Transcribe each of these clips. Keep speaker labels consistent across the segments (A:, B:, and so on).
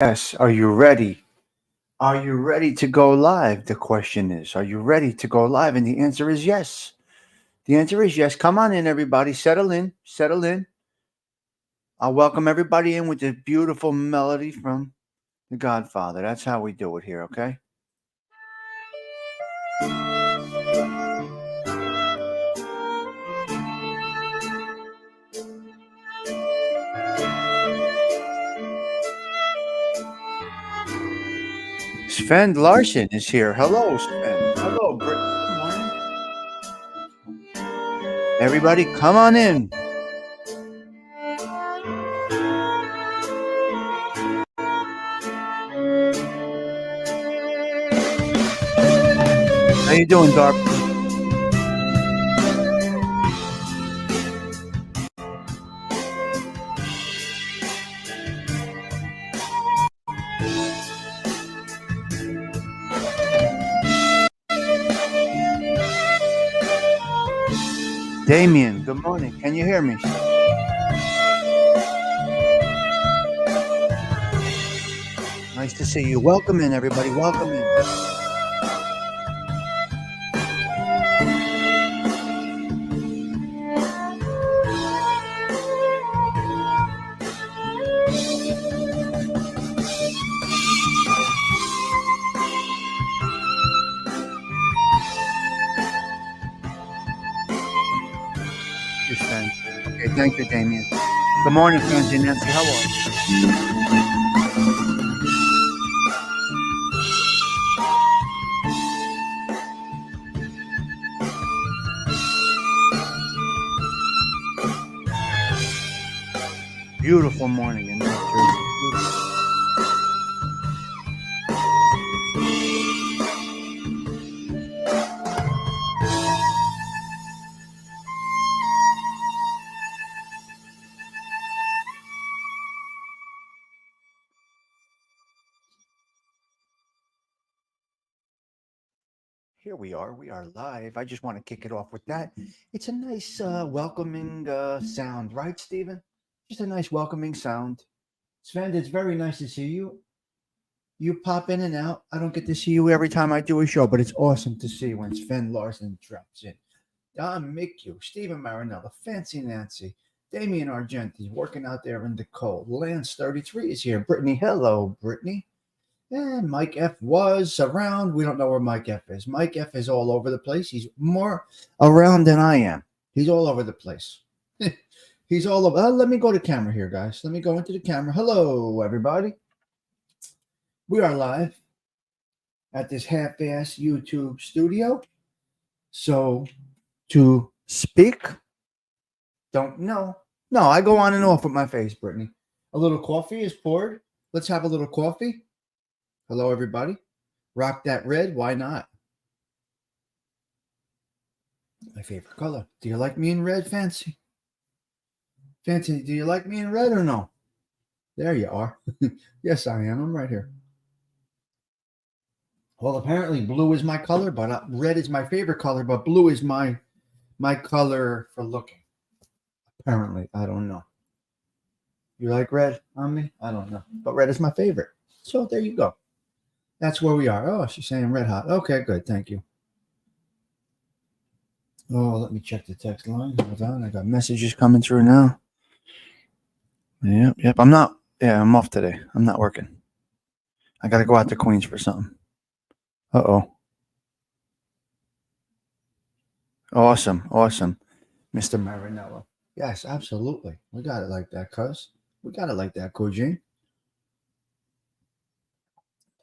A: Yes, are you ready? Are you ready to go live? The question is, are you ready to go live? And the answer is yes. The answer is yes. Come on in, everybody. Settle in. Settle in. I'll welcome everybody in with this beautiful melody from The Godfather. That's how we do it here, okay? Sven Larson is here. Hello, Sven. Hello, Brittany. Good morning. Everybody, come on in. How you doing, Darby? Damien, good morning. Can you hear me? Nice to see you. Welcome in, everybody. Welcome in. You, Sven. Okay, thank you, Damien. Good morning, Francie Nancy. How are you? Beautiful morning in North Jersey. Beautiful. Here we are. We are live. I just want to kick it off with that. It's a nice, welcoming sound, right, Stephen? Just a nice, welcoming sound. Sven, it's very nice to see you. You pop in and out. I don't get to see you every time I do a show, but it's awesome to see when Sven Larson drops in. Don Mickey, Stephen Marinella, Fancy Nancy, Damian Argenti working out there in the cold. Lance 33 is here. Brittany, hello, Brittany. And Mike F was around. We don't know where Mike F is. Mike F is all over the place. He's more around than I am. He's all over the place. He's all over. Let me go to camera here, guys. Let me go into the camera. Hello, everybody. We are live at this half-ass YouTube studio. So to speak, don't know. No, I go on and off with my face, Brittany. A little coffee is poured. Let's have a little coffee. Hello, everybody. Rock that red. Why not? My favorite color. Do you like me in red, Fancy? Fancy, do you like me in red or no? There you are. Yes, I am. I'm right here. Well, apparently blue is my color, but red is my favorite color, but blue is my color for looking. Apparently, I don't know. You like red on me? I don't know. But red is my favorite. So there you go. That's where we are. Oh, she's saying red hot. Okay, good. Thank you. Oh, let me check the text line. Hold on. I got messages coming through now. Yep. I'm off today. I'm not working. I got to go out to Queens for something. Uh-oh. Awesome. Mr. Marinello. Yes, absolutely. We got it like that, cuz. We got it like that, Kojin.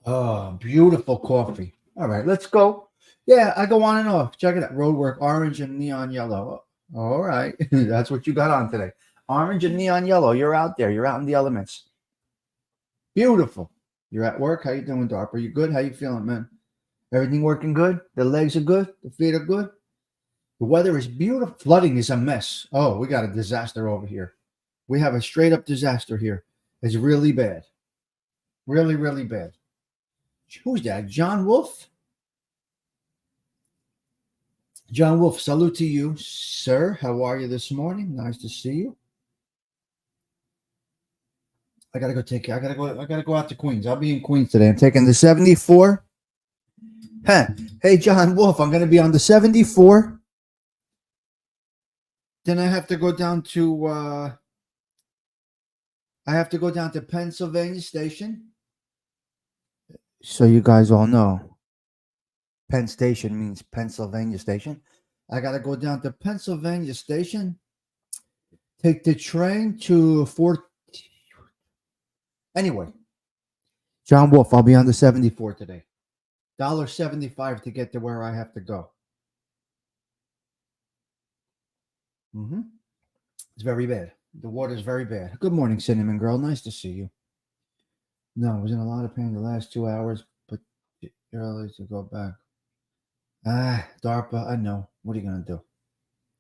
A: Oh, beautiful coffee. All right, let's go. Yeah, I go on and off. Check it out. Roadwork, orange and neon yellow. All right. That's what you got on today. Orange and neon yellow. You're out there. You're out in the elements. Beautiful. You're at work. How you doing, Darp? Are you good? How you feeling, man? Everything working good? The legs are good? The feet are good? The weather is beautiful. Flooding is a mess. Oh, we got a disaster over here. We have a straight up disaster here. It's really bad. Really, really bad. Who's that? John Wolf? John Wolf, salute to you, sir. How are you this morning? Nice to see you. I gotta go out to Queens. I'll be in Queens today. I'm taking the 74. Huh. Hey, John Wolf, I'm gonna be on the 74. Then I have to go down to Pennsylvania Station. So you guys all know, Penn Station means Pennsylvania Station. I gotta go down to Pennsylvania Station. Take the train to Fort. Anyway, John Wolf, I'll be on the 74 today. $1.75 to get to where I have to go. It's very bad. The water's very bad. Good morning, Cinnamon Girl. Nice to see you. No, I was in a lot of pain the last 2 hours, but early to go back. DARPA, I know. What are you going to do?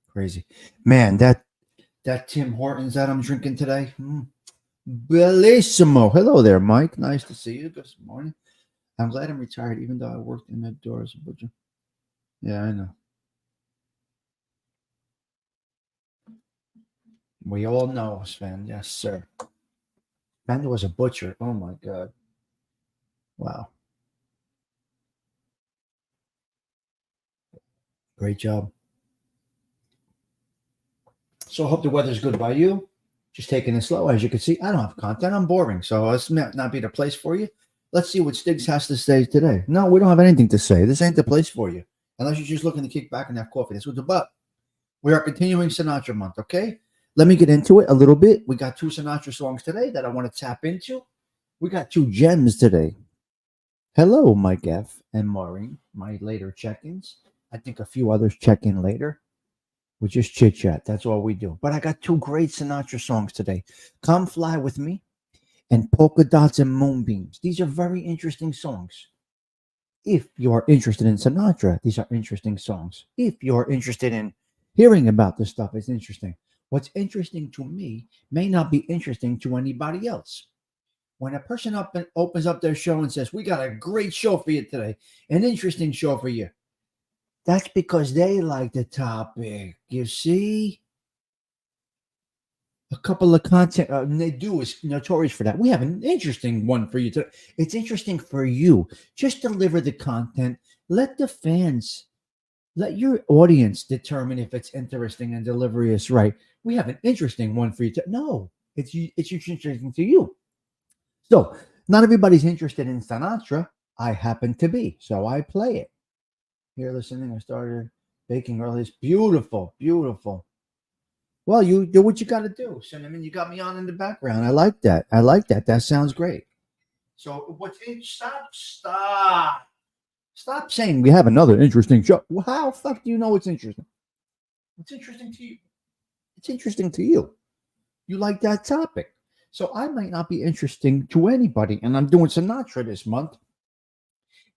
A: Crazy. Man, that Tim Hortons that I'm drinking today. Bellissimo. Hello there, Mike. Nice to see you. Good morning. I'm glad I'm retired, even though I worked in the doors. Yeah, I know. We all know, Sven. Yes, sir. Sven was a butcher. Oh, my God. Wow. Great job. So I hope the weather's good by you. Just taking it slow. As you can see, I don't have content. I'm boring. So this may not be the place for you. Let's see what Stiggs has to say today. No, we don't have anything to say. This ain't the place for you. Unless you're just looking to kick back and have coffee. That's what it's about. We are continuing Sinatra month, okay? Let me get into it a little bit. We got 2 Sinatra songs today that I want to tap into. We got 2 gems today. Hello, Mike F. and Maureen, my later check-ins. I think a few others check in later. We just chit-chat. That's all we do. But I got 2 great Sinatra songs today. Come Fly With Me and Polka Dots and Moonbeams. These are very interesting songs. If you are interested in Sinatra, these are interesting songs. If you're interested in hearing about this stuff, it's interesting. What's interesting to me may not be interesting to anybody else. When a person opens up their show and says, we got a great show for you today, an interesting show for you, that's because they like the topic. You see? A couple of content, they do is notorious for that. We have an interesting one for you. It's interesting for you. Just deliver the content. Let the fans, let your audience determine if it's interesting and delivery is right. We have an interesting one for you. No, it's interesting to you. So not everybody's interested in Sinatra. I happen to be, so I play it. Here, listening, I started baking early. It's beautiful, beautiful. Well, you do what you got to do, Cinnamon. You got me on in the background. I like that. That sounds great. So what's in? Stop saying we have another interesting show. Well, how the fuck do you know it's interesting? It's interesting to you. It's interesting to you. You like that topic. So I might not be interesting to anybody, and I'm doing Sinatra this month,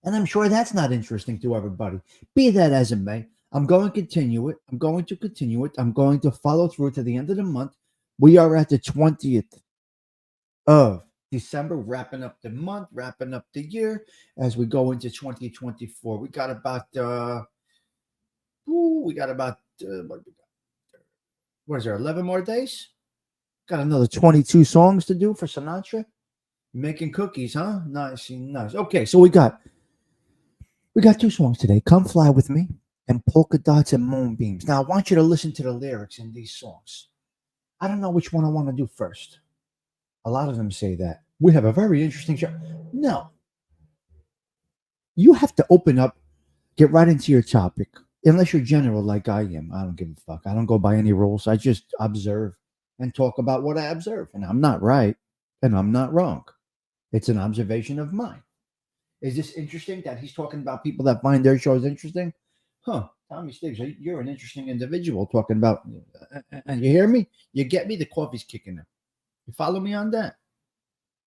A: and I'm sure that's not interesting to everybody. Be that as it may, I'm going to continue it. I'm going to follow through to the end of the month. We are at the 20th of December, wrapping up the month, wrapping up the year as we go into 2024. We got about what is there, 11 more days? Got another 22 songs to do for Sinatra. Making cookies, huh? Nice. Okay, so we got 2 songs today. Come Fly With Me and Polka Dots and Moonbeams. Now, I want you to listen to the lyrics in these songs. I don't know which one I want to do first. A lot of them say that. We have a very interesting show. No. You have to open up, get right into your topic. Unless you're general like I am. I don't give a fuck. I don't go by any rules. I just observe and talk about what I observe. And I'm not right and I'm not wrong. It's an observation of mine. Is this interesting that he's talking about people that find their shows interesting? Huh, Tommy Stiggs, you're an interesting individual talking about, and you hear me? You get me? The coffee's kicking in. You follow me on that?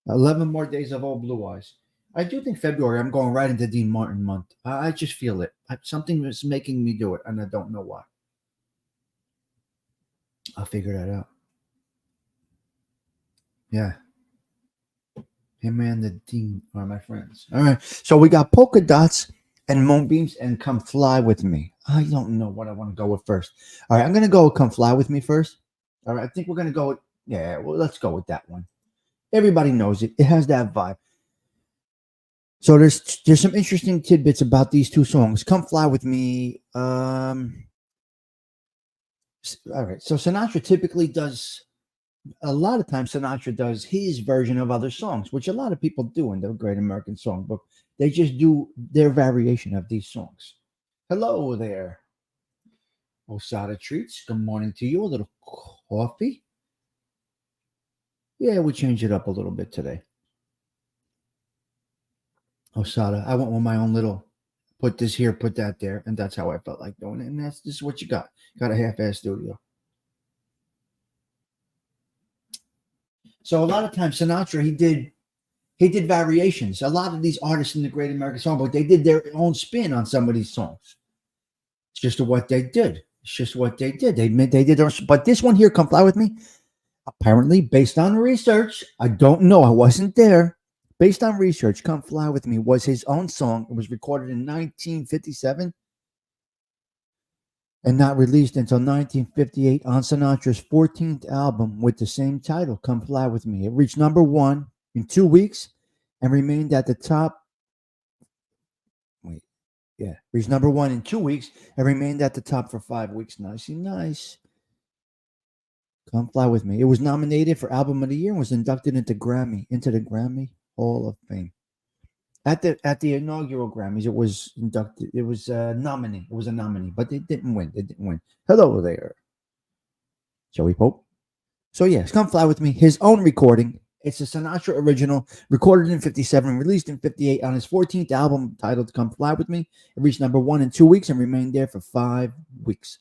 A: 11 more days of old blue eyes. I do think February, I'm going right into Dean Martin month. I just feel it. Something is making me do it, and I don't know why. I'll figure that out. Yeah. Him and the Dean are my friends. All right. So we got Polka Dots and Moonbeams and Come Fly With Me. I don't know what I want to go with first. All right. I'm going to go with Come Fly With Me first. All right. I think we're going to go with, well, let's go with that one. Everybody knows it. It has that vibe. So there's some interesting tidbits about these two songs. Come Fly With Me. All right. So Sinatra typically does, a lot of times Sinatra does his version of other songs, which a lot of people do in the Great American Songbook. They just do their variation of these songs. Hello there, Osada Treats. Good morning to you. A little coffee. Yeah, we changed it up a little bit today. Osada, I went with my own little, put this here, put that there, and that's how I felt like doing it. And that's just what you got. Got a half-ass studio. So a lot of times Sinatra, he did variations. A lot of these artists in the Great American Songbook, they did their own spin on some of these songs. It's just what they did. It's just what they did. They did their, but this one here, Come Fly With Me, apparently based on research, I don't know, I wasn't there. Based on research, Come Fly With Me was his own song. It was recorded in 1957 and not released until 1958 on Sinatra's 14th album with the same title, Come Fly With Me. It reached number 1 in 2 weeks and remained at the top. Reached number 1 in 2 weeks and remained at the top for 5 weeks. Nice. Come Fly With Me. It was nominated for Album of the Year and was inducted into the Grammy Hall of Fame. At the inaugural Grammys, it was inducted. It was a nominee. It was a nominee, but they didn't win. Hello there, Joey Pope. So yes, Come Fly With Me, his own recording. It's a Sinatra original, recorded in 57, released in 58 on his 14th album titled Come Fly With Me. It reached number 1 in 2 weeks and remained there for 5 weeks.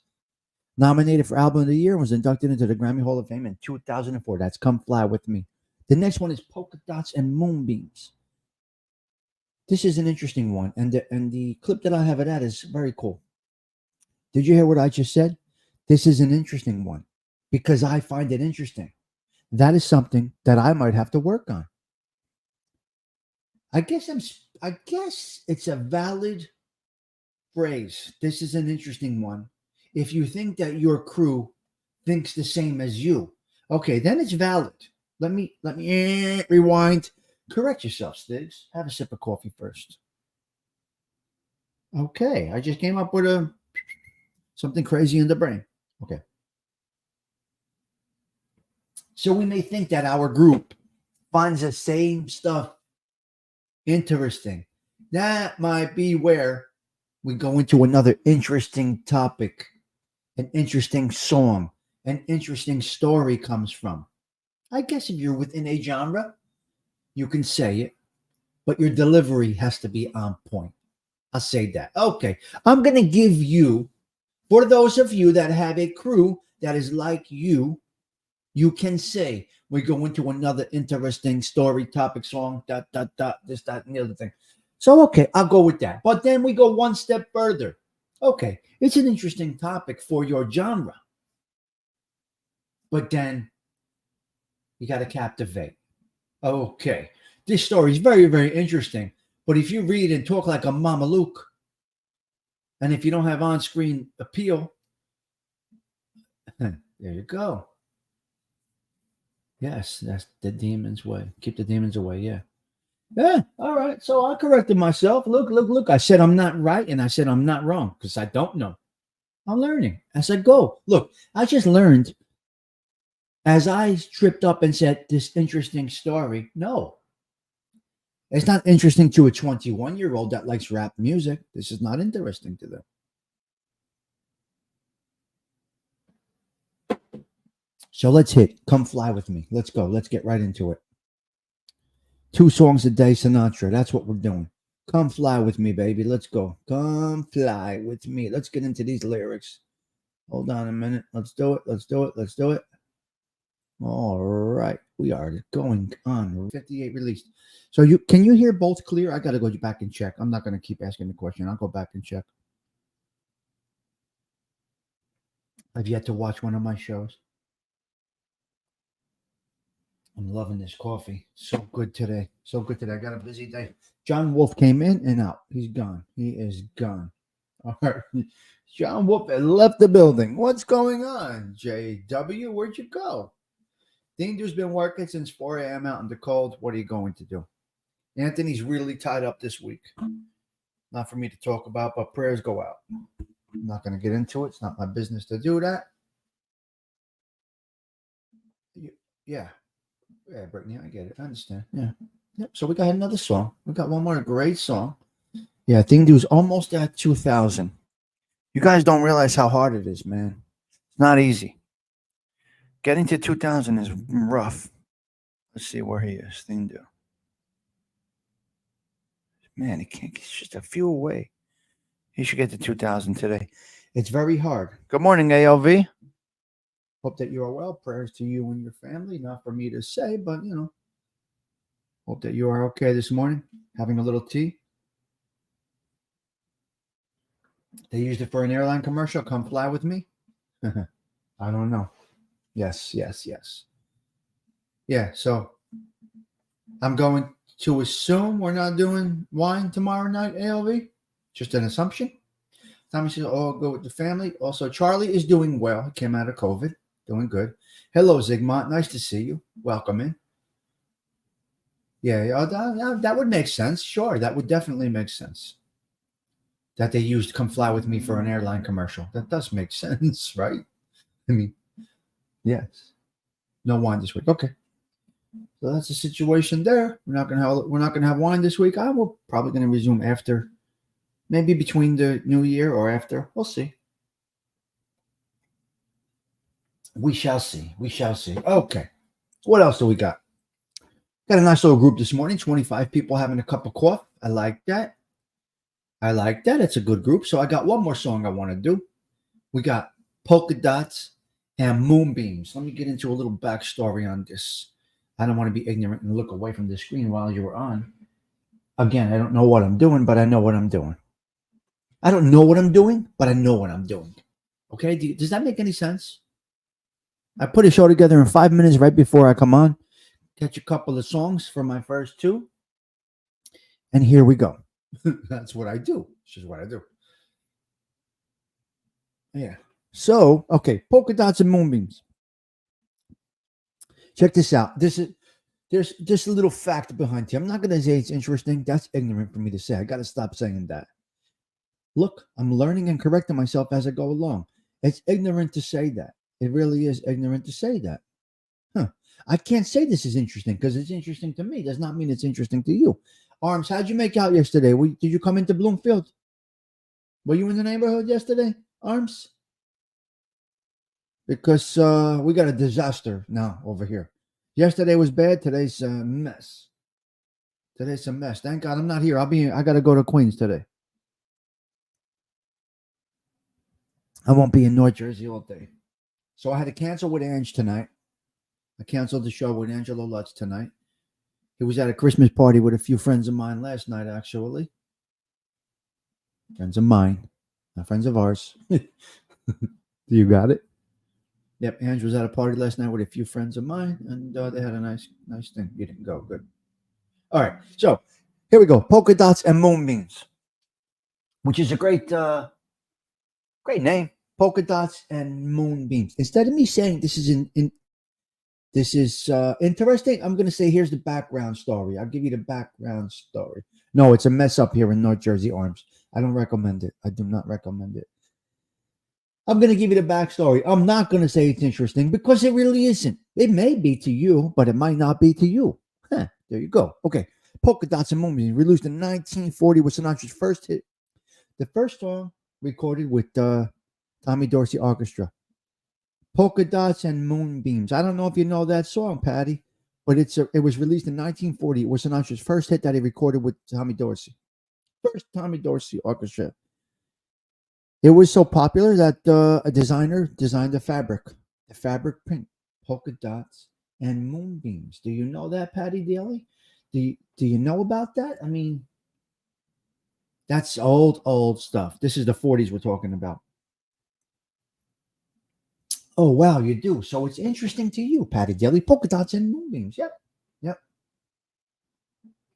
A: Nominated for Album of the Year and was inducted into the Grammy Hall of Fame in 2004. That's Come Fly With Me. The next one is Polka Dots and Moonbeams. This is an interesting one, and the clip that I have of that is very cool. Did you hear what I just said? This is an interesting one because I find it interesting. That is something that I might have to work on. I guess it's a valid phrase. This is an interesting one. If you think that your crew thinks the same as you, okay, then it's valid. Let me rewind. Correct yourself, Stiggs. Have a sip of coffee first. Okay, I just came up with something crazy in the brain. Okay. So we may think that our group finds the same stuff interesting. That might be where we go into another interesting topic, an interesting song, an interesting story comes from. I guess if you're within a genre, you can say it, but your delivery has to be on point. I'll say that. Okay, I'm going to give you, for those of you that have a crew that is like you can say, we go into another interesting story, topic, song, ... this, that, and the other thing. So, okay, I'll go with that. But then we go one step further. Okay, it's an interesting topic for your genre. But then you got to captivate. Okay, this story is very, very interesting. But if you read and talk like a Mameluke, and if you don't have on-screen appeal, there you go. Yes, that's the demon's way. Keep the demons away, yeah. Yeah, all right. So I corrected myself. Look. I said I'm not right, and I said I'm not wrong because I don't know. I'm learning as I go. Look, I just learned as I tripped up and said this interesting story. No, it's not interesting to a 21-year-old that likes rap music. This is not interesting to them. So let's hit Come Fly With Me. Let's go. Let's get right into it. 2 songs a day, Sinatra. That's what we're doing. Come fly with me, baby. Let's go. Come fly with me. Let's get into these lyrics. Hold on a minute. Let's do it. All right. We are going on. 58 released. So can you hear both clear? I got to go back and check. I'm not going to keep asking the question. I'll go back and check. I've yet to watch one of my shows. I'm loving this coffee. So good today. I got a busy day. John Wolf came in and out. He's gone. He is gone. All right. John Wolf had left the building. What's going on, JW? Where'd you go? Dindu's been working since 4 a.m. out in the cold. What are you going to do? Anthony's really tied up this week. Not for me to talk about, but prayers go out. I'm not going to get into it. It's not my business to do that. Yeah. Yeah, Brittany, I get it. I understand. Yeah. Yep. So we got another song. We got one more great song. Yeah, Dindu's almost at 2,000. You guys don't realize how hard it is, man. It's not easy. Getting to 2,000 is rough. Let's see where he is. Dindu. Man, he can't. He's just a few away. He should get to 2,000 today. It's very hard. Good morning, ALV. Hope that you are well. Prayers to you and your family. Not for me to say, but, hope that you are okay this morning. Having a little tea. They used it for an airline commercial. Come fly with me. I don't know. Yes. Yeah, so I'm going to assume we're not doing wine tomorrow night, ALV. Just an assumption. Tommy says, oh, go with the family. Also, Charlie is doing well. He came out of COVID. Doing good. Hello, Zigmont. Nice to see you. Welcome in. Yeah, that would make sense. Sure, that would definitely make sense. That they used Come Fly With Me for an airline commercial. That does make sense, right? I mean, yes. No wine this week. Okay. So that's the situation there. We're not gonna have wine this week. We're probably gonna resume after, maybe between the new year or after. We'll see. We shall see. Okay. What else do we got? Got a nice little group this morning. 25 people having a cup of coffee. I like that. It's a good group. So I got one more song I want to do. We got Polka Dots and Moonbeams. Let me get into a little backstory on this. I don't want to be ignorant and look away from the screen while you were on. Again, I don't know what I'm doing, but I know what I'm doing. I don't know what I'm doing, but I know what I'm doing. Okay? Does that make any sense? I put a show together in 5 minutes right before I come on. Catch a couple of songs for my first two. And here we go. That's what I do. This is what I do. Yeah. So, okay, Polka Dots and Moonbeams. Check this out. There's just a little fact behind it. I'm not going to say it's interesting. That's ignorant for me to say. I got to stop saying that. Look, I'm learning and correcting myself as I go along. It's ignorant to say that. It really is ignorant to say that. I can't say this is interesting because it's interesting to me. Does not mean it's interesting to you. Arms, how'd you make out yesterday? Did you come into Bloomfield? Were you in the neighborhood yesterday, Arms? Because we got a disaster now over here. Yesterday was bad. Today's a mess. Thank God I'm not here. I got to go to Queens today. I won't be in North Jersey all day. So I had to cancel with Ange tonight. I canceled the show with Angelo Lutz tonight. He was at a Christmas party with a few friends of mine last night, actually. Friends of mine, not friends of ours. You got it? Yep, Ange was at a party last night with a few friends of mine, and they had a nice thing. You didn't go. Good. All right, so here we go. Polka Dots and Moonbeams, which is a great name. Polka Dots and Moonbeams. Instead of me saying this is interesting, I'm going to say here's the background story. I'll give you the background story. No, it's a mess up here in North Jersey, Arms. I don't recommend it. I do not recommend it. I'm going to give you the backstory. I'm not going to say it's interesting because it really isn't. It may be to you, but it might not be to you. There you go. Okay. Polka Dots and Moonbeams, released in 1940, was Sinatra's first hit. The first song recorded with Tommy Dorsey Orchestra. Polka Dots and Moonbeams. I don't know if you know that song, Patty, but it was released in 1940. It was Sinatra's first hit that he recorded with Tommy Dorsey. First Tommy Dorsey Orchestra. It was so popular that a designer designed the fabric print, Polka Dots and Moonbeams. Do you know that, Patty Daly? Do you know about that? I mean, that's old stuff. This is the 40s we're talking about. Oh, wow, you do. So it's interesting to you, Patty Daly. Polka Dots and Moonbeams. Yep.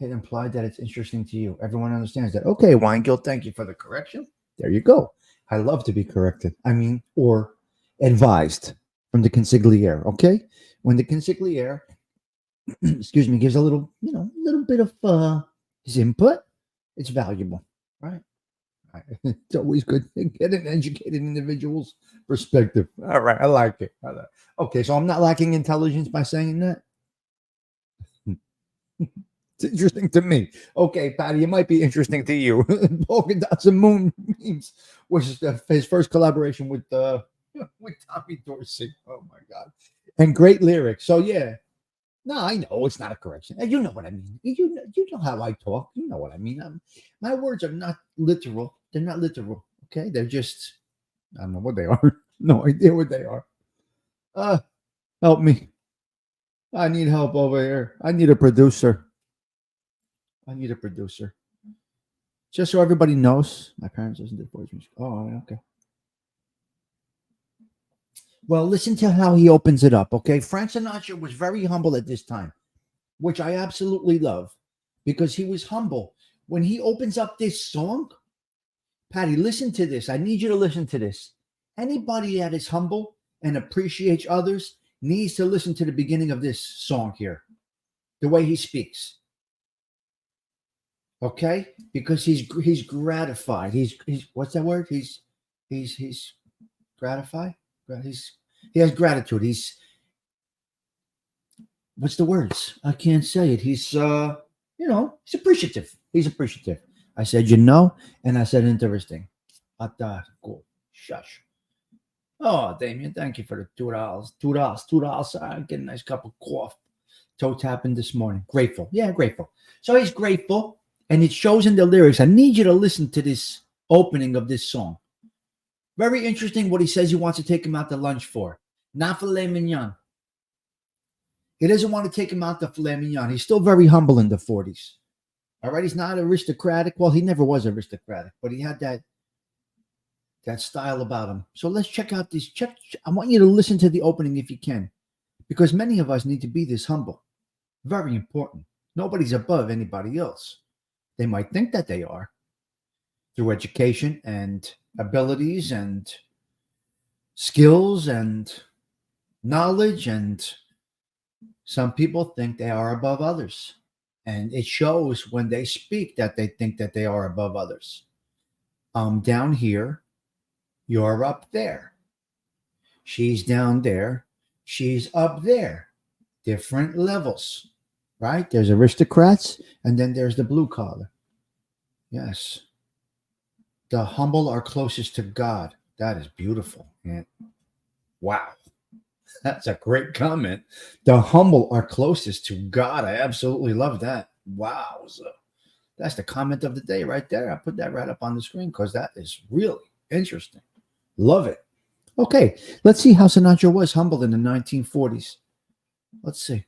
A: It implied that it's interesting to you. Everyone understands that. Okay, Weingild, thank you for the correction. There you go. I love to be corrected. Or advised from the consigliere, okay? when the consigliere, excuse me, gives a little, little bit of his input, it's valuable, right? It's always good to get an educated individual's perspective. All right, I like it. Okay, so I'm not lacking intelligence by saying that. It's interesting to me. Okay, Patty, it might be interesting to you. Polka Dots and Moonbeams was his first collaboration with Tommy Dorsey. Oh my God, and great lyrics. So yeah, no, I know it's not a correction. You know what I mean. You know how I talk. You know what I mean. My words are not literal. They're not literal. Okay, they're just, I don't know what they are. No idea what they are. Help me. I need help over here. I need a producer. Just so everybody knows, my parents listen to voice music. Oh, okay. Well, listen to how he opens it up, okay? Frank Sinatra was very humble at this time, which I absolutely love because he was humble. When he opens up this song, Patty, listen to this. I need you to listen to this. Anybody that is humble and appreciates others needs to listen to the beginning of this song here, the way he speaks. Okay, because he's gratified. He's what's that word? He's gratified. He has gratitude. He's, what's the words? I can't say it. He's he's appreciative. He's appreciative. I said and I said interesting. Cool. Shush. Oh, Damien, thank you for the $2. $2. I get a nice cup of coffee. Toe tapping this morning. Grateful. Yeah, grateful. So he's grateful. And it shows in the lyrics. I need you to listen to this opening of this song. Very interesting what he says he wants to take him out to lunch for. Not filet mignon. He doesn't want to take him out to filet mignon. He's still very humble in the 40s. All right, he's not aristocratic. Well, he never was aristocratic, but he had that style about him. So let's check out this. I want you to listen to the opening if you can, because many of us need to be this humble. Very important. Nobody's above anybody else. They might think that they are through education and abilities and skills and knowledge. And some people think they are above others. And it shows when they speak that they think that they are above others. I'm down here. You're up there. She's down there. She's up there. Different levels. Right? There's aristocrats, and then there's the blue collar. Yes. The humble are closest to God. That is beautiful. Man. Wow. That's a great comment. The humble are closest to God. I absolutely love that. Wow. So that's the comment of the day right there. I put that right up on the screen because that is really interesting. Love it. Okay, let's see how Sinatra was humble in the 1940s. Let's see.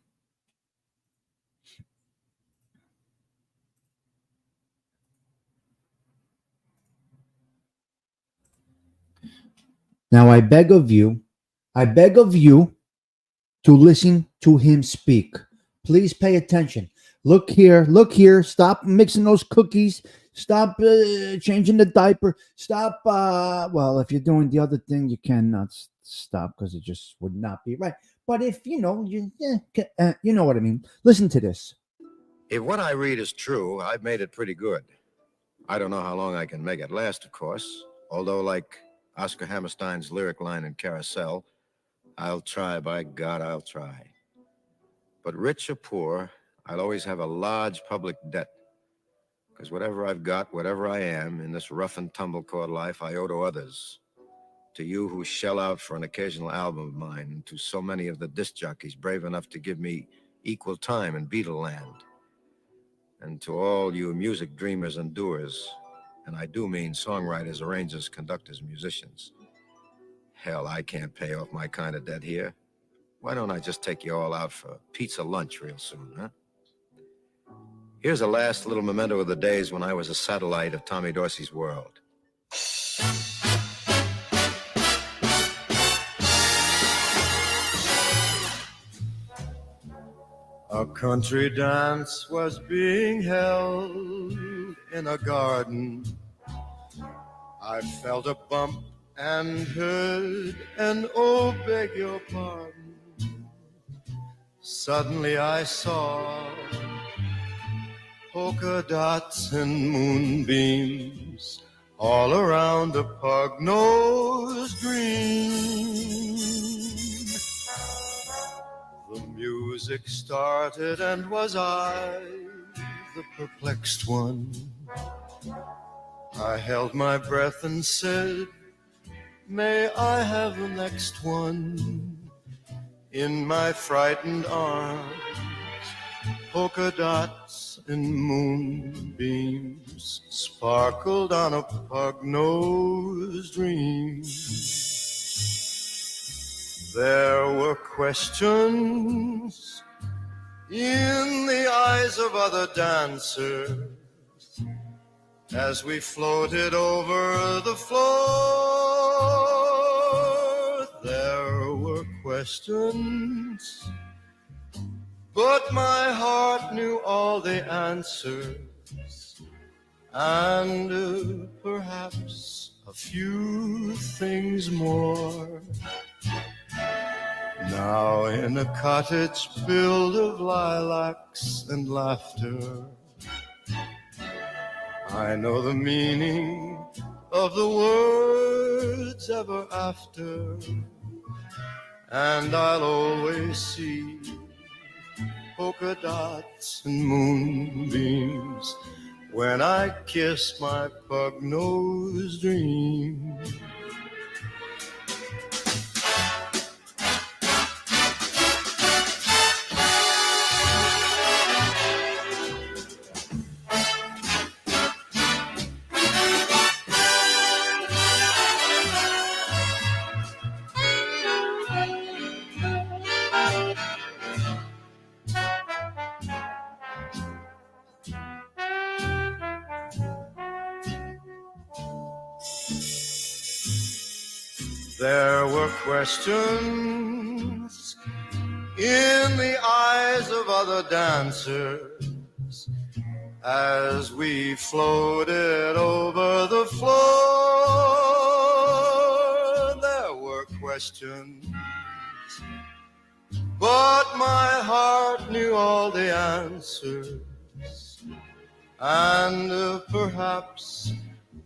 A: Now I beg of you to listen to him speak. Please pay attention. Look here. Stop mixing those cookies. Stop changing the diaper. Stop. Well, if you're doing the other thing, you cannot stop because it just would not be right. But if you know what I mean. Listen to this.
B: If what I read is true, I've made it pretty good. I don't know how long I can make it last, of course. Although, like Oscar Hammerstein's lyric line in Carousel, I'll try, by God, I'll try. But rich or poor, I'll always have a large public debt. Because whatever I've got, whatever I am, in this rough and tumble core life, I owe to others. To you who shell out for an occasional album of mine, and to so many of the disc jockeys brave enough to give me equal time in Beatle land. And to all you music dreamers and doers, and I do mean songwriters, arrangers, conductors, musicians. Hell, I can't pay off my kind of debt here. Why don't I just take you all out for pizza lunch real soon, huh? Here's a last little memento of the days when I was a satellite of Tommy Dorsey's world. A country dance was being held in a garden. I felt a bump and heard an "oh, beg your pardon." Suddenly I saw polka dots and moonbeams all around the pug-nosed dream. The music started and was I the perplexed one? I held my breath and said, may I have the next one? In my frightened arms, polka dots and moonbeams sparkled on a pug-nosed dream. There were questions in the eyes of other dancers as we floated over the floor. There were questions, but my heart knew all the answers, and perhaps a few things more. Now in a cottage built of lilacs and laughter, I know the meaning of the words ever after, and I'll always see polka dots and moonbeams when I kiss my pug-nosed dream. There were questions in the eyes of other dancers as we floated over the floor. There were questions, but my heart knew all the answers, and perhaps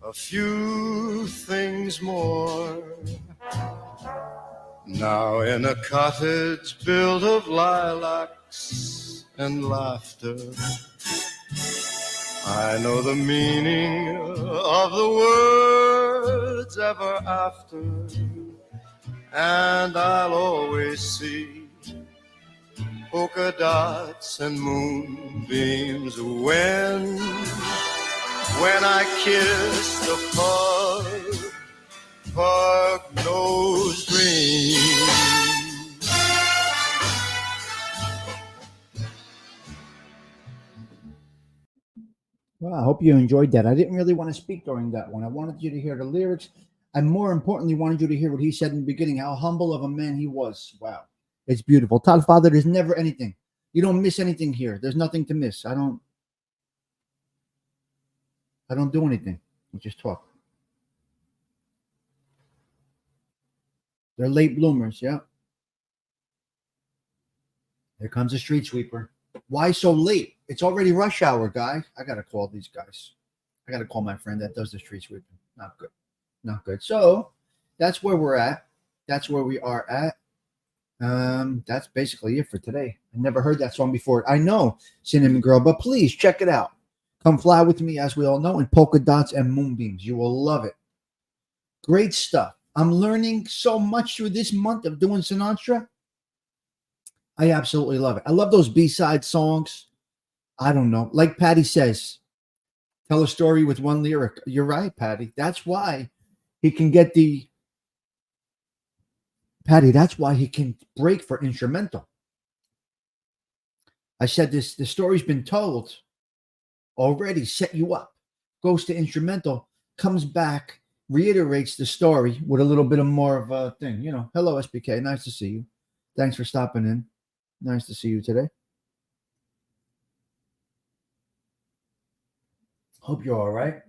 B: a few things more. Now in a cottage built of lilacs and laughter, I know the meaning of the words ever after, and I'll always see polka dots and moonbeams when I kiss the pug-nosed dream.
A: Well, I hope you enjoyed that. I didn't really want to speak during that one. I wanted you to hear the lyrics. I more importantly wanted you to hear what he said in the beginning, how humble of a man he was. Wow. It's beautiful. Todd Father, there's never anything. You don't miss anything here. There's nothing to miss. I don't do anything. We just talk. They're late bloomers, yeah. Here comes a street sweeper. Why so late? It's already rush hour, guy. I got to call these guys. I got to call my friend that does the street sweeping. Not good. Not good. So that's where we're at. That's where we are at. That's basically it for today. I never heard that song before. I know, Cinnamon Girl, but please check it out. Come fly with me, as we all know, in polka dots and moonbeams. You will love it. Great stuff. I'm learning so much through this month of doing Sinatra. I absolutely love it. I love those B-side songs. I don't know. Like Patty says, tell a story with one lyric. You're right, Patty. That's why he can get the... Patty, that's why he can break for instrumental. I said this, the story's been told already, set you up. Goes to instrumental, comes back, reiterates the story with a little bit of more of a thing. You know, hello, SBK. Nice to see you. Thanks for stopping in. Nice to see you today. Hope you're all right.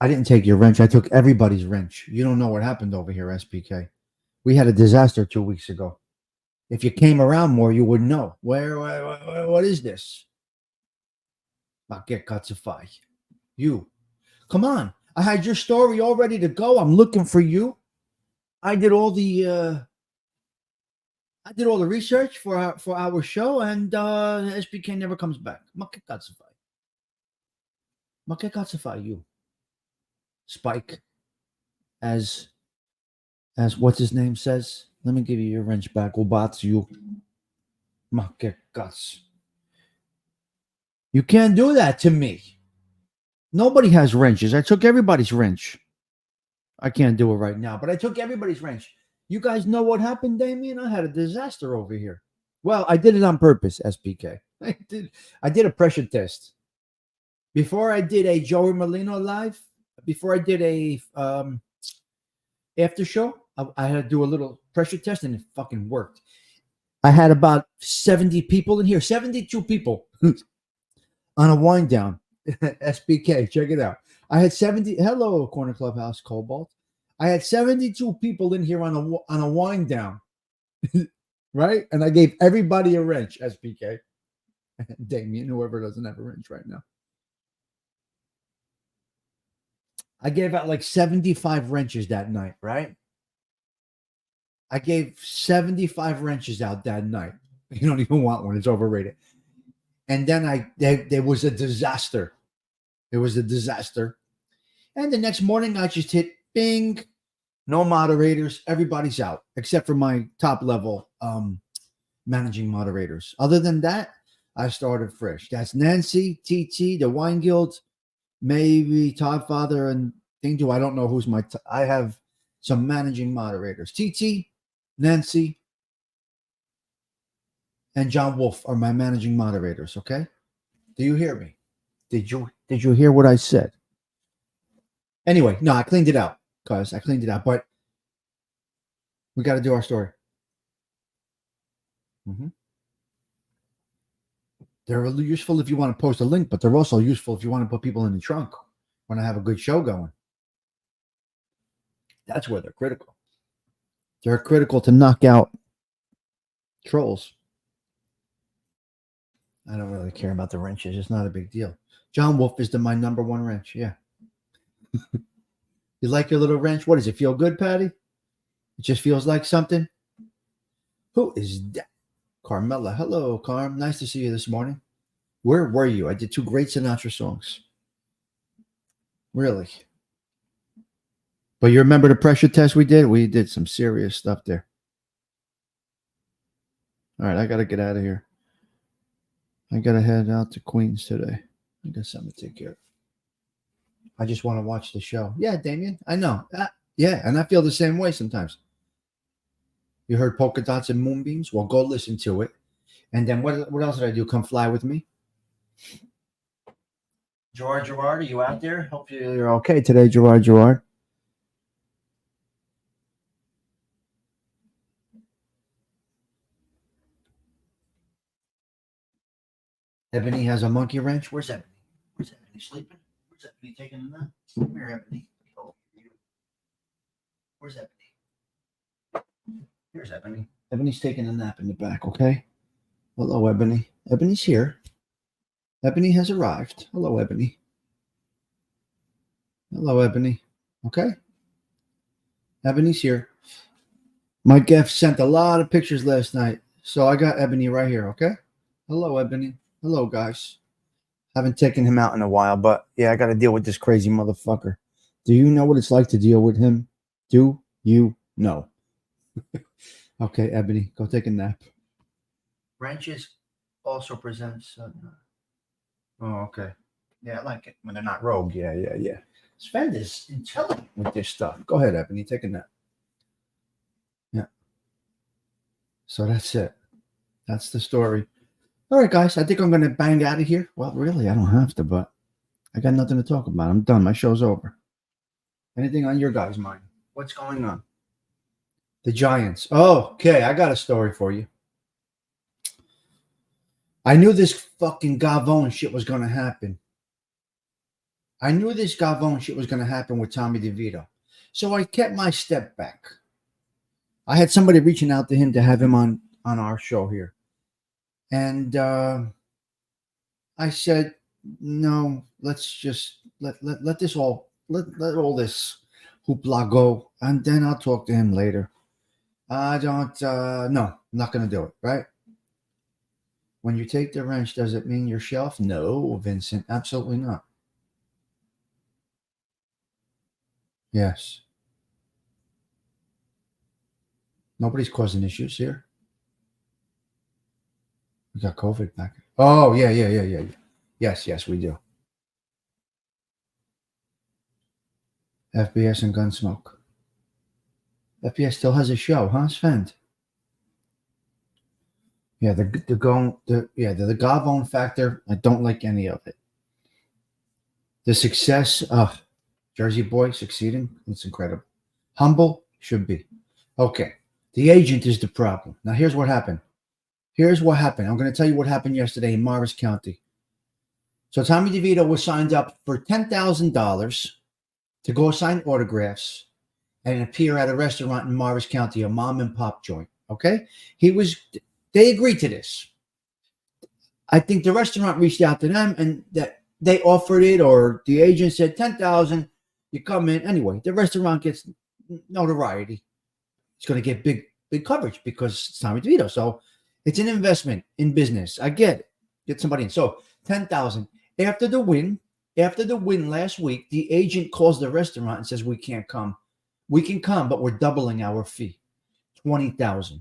A: I didn't take your wrench. I took everybody's wrench. You don't know what happened over here, SBK. We had a disaster 2 weeks ago. If you came around more, you would know. What is this? Kawfee. You. Come on. I had your story all ready to go. I'm looking for you. I did all the research for our show, and SBK never comes back. Kawfee. You. Spike. As what's his name says. Let me give you your wrench back. You. You can't do that to me. Nobody has wrenches. I took everybody's wrench. I can't do it right now, but I took everybody's wrench. You guys know what happened, Damien? I had a disaster over here. Well, I did it on purpose, SPK. I did a pressure test. Before I did a Joey Molino live, before I did a after show, I had to do a little pressure test, and it fucking worked. I had about 70 people in here, 72 people on a wind down. SPK, check it out. I had 70. Hello, Corner Clubhouse Cobalt. I had 72 people in here on a wind down, right? And I gave everybody a wrench. SPK, Damien, whoever doesn't have a wrench right now. I gave out like 75 wrenches that night, right? I gave 75 wrenches out that night. You don't even want one. It's overrated. And then there was a disaster. It was a disaster. And the next morning, I just hit bing. No moderators. Everybody's out except for my top level managing moderators. Other than that, I started fresh. That's Nancy, TT, the Wine Guild, maybe Todd Father, and Thing Do. I don't know who's I have some managing moderators. TT, Nancy, and John Wolf are my managing moderators. Okay, do you hear me? Did you hear what I said? Anyway, no, I cleaned it out, guys. I cleaned it out, but we got to do our story. They're really useful if you want to post a link, but they're also useful if you want to put people in the trunk when I have a good show going. That's where they're critical. They're critical to knock out trolls. I don't really care about the wrenches. It's not a big deal. John Wolf is my number one wrench. Yeah. You like your little wrench? What does it feel good, Patty? It just feels like something. Who is that? Carmela. Hello, Carm. Nice to see you this morning. Where were you? I did 2 great Sinatra songs. Really? But you remember the pressure test we did? We did some serious stuff there. All right, I got to get out of here. I got to head out to Queens today. I got something to take care of. I just want to watch the show. Yeah, Damien, I know. Yeah, and I feel the same way sometimes. You heard Polka Dots and Moonbeams? Well, go listen to it. And then what else did I do? Come fly with me. Gerard, are you out there? Hope you're okay today, Gerard. Ebony has a monkey wrench. Where's Ebony? Where's Ebony sleeping? Where's Ebony taking a nap? Come here, Ebony. Oh, where's Ebony? Here's Ebony. Ebony's taking a nap in the back, okay? Hello, Ebony. Ebony's here. Ebony has arrived. Hello, Ebony. Hello, Ebony. Okay? Ebony's here. My Geff sent a lot of pictures last night, so I got Ebony right here, okay? Hello, Ebony. Hello, guys. Haven't taken him out in a while, but yeah, I got to deal with this crazy motherfucker. Do you know what it's like to deal with him? Do you know? Okay, Ebony, go take a nap. Wrenches also presents. Oh, okay. Yeah, I like it when they're not rogue. Yeah. Sven is intelligent with this stuff. Go ahead, Ebony, take a nap. Yeah. So that's it. That's the story. All right, guys, I think I'm going to bang out of here. Well, really, I don't have to, but I got nothing to talk about. I'm done. My show's over. Anything on your guys' mind? What's going on? The Giants. Oh, okay, I got a story for you. I knew this fucking Gavone shit was going to happen. I knew this Gavone shit was going to happen with Tommy DeVito. So I kept my step back. I had somebody reaching out to him to have him on on our show here. And I said, no, let's just let this all let all this hoopla go, and then I'll talk to him later. I don't no, I'm not gonna do it, right? When you take the wrench, does it mean your shelf? No, Vincent, absolutely not. Yes. Nobody's causing issues here. We got COVID back. Oh, yeah. Yes, we do. FBS and Gunsmoke. FBS still has a show, huh, Sven? Yeah, the Gavone factor, I don't like any of it. The success, Jersey boy succeeding, it's incredible. Humble, should be. Okay, the agent is the problem. Now, here's what happened. I'm going to tell you what happened yesterday in Morris County. So Tommy DeVito was signed up for $10,000 to go sign autographs and appear at a restaurant in Morris County, a mom and pop joint. Okay, they agreed to this. I think the restaurant reached out to them and that they offered it, or the agent said $10,000. You come in anyway. The restaurant gets notoriety. It's going to get big coverage because it's Tommy DeVito. So it's an investment in business. I get it. Get somebody in. So $10,000 after the win last week. The agent calls the restaurant and says, "We can't come. We can come, but we're doubling our fee, $20,000."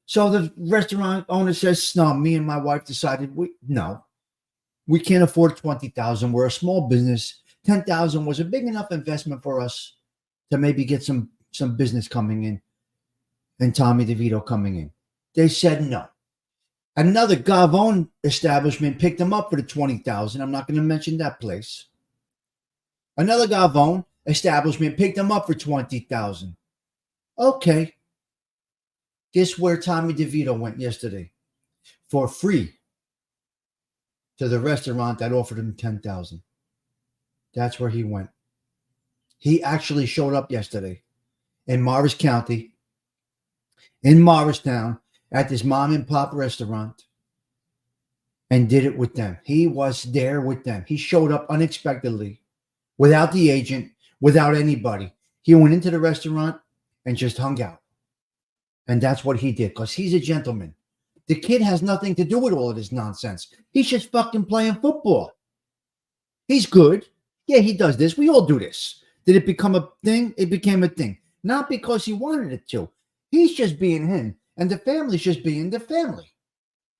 A: So the restaurant owner says, "No." Me and my wife decided we can't afford $20,000. We're a small business. $10,000 was a big enough investment for us to maybe get some business coming in, and Tommy DeVito coming in. They said no. Another Gavone establishment picked them up for the $20,000. I'm not going to mention that place. Another Gavone establishment picked them up for $20,000. Okay. Guess where Tommy DeVito went yesterday? For free. To the restaurant that offered him $10,000. That's where he went. He actually showed up yesterday in Morris County, in Morristown, at this mom and pop restaurant, and did it with them. He was there with them. He showed up unexpectedly, without the agent, without anybody. He went into the restaurant and just hung out. And that's what he did, because he's a gentleman. The kid has nothing to do with all of this nonsense. He's just fucking playing football. He's good. Yeah, he does this. We all do this. Did it become a thing? It became a thing. Not because he wanted it to. He's just being him. And the family's just being the family.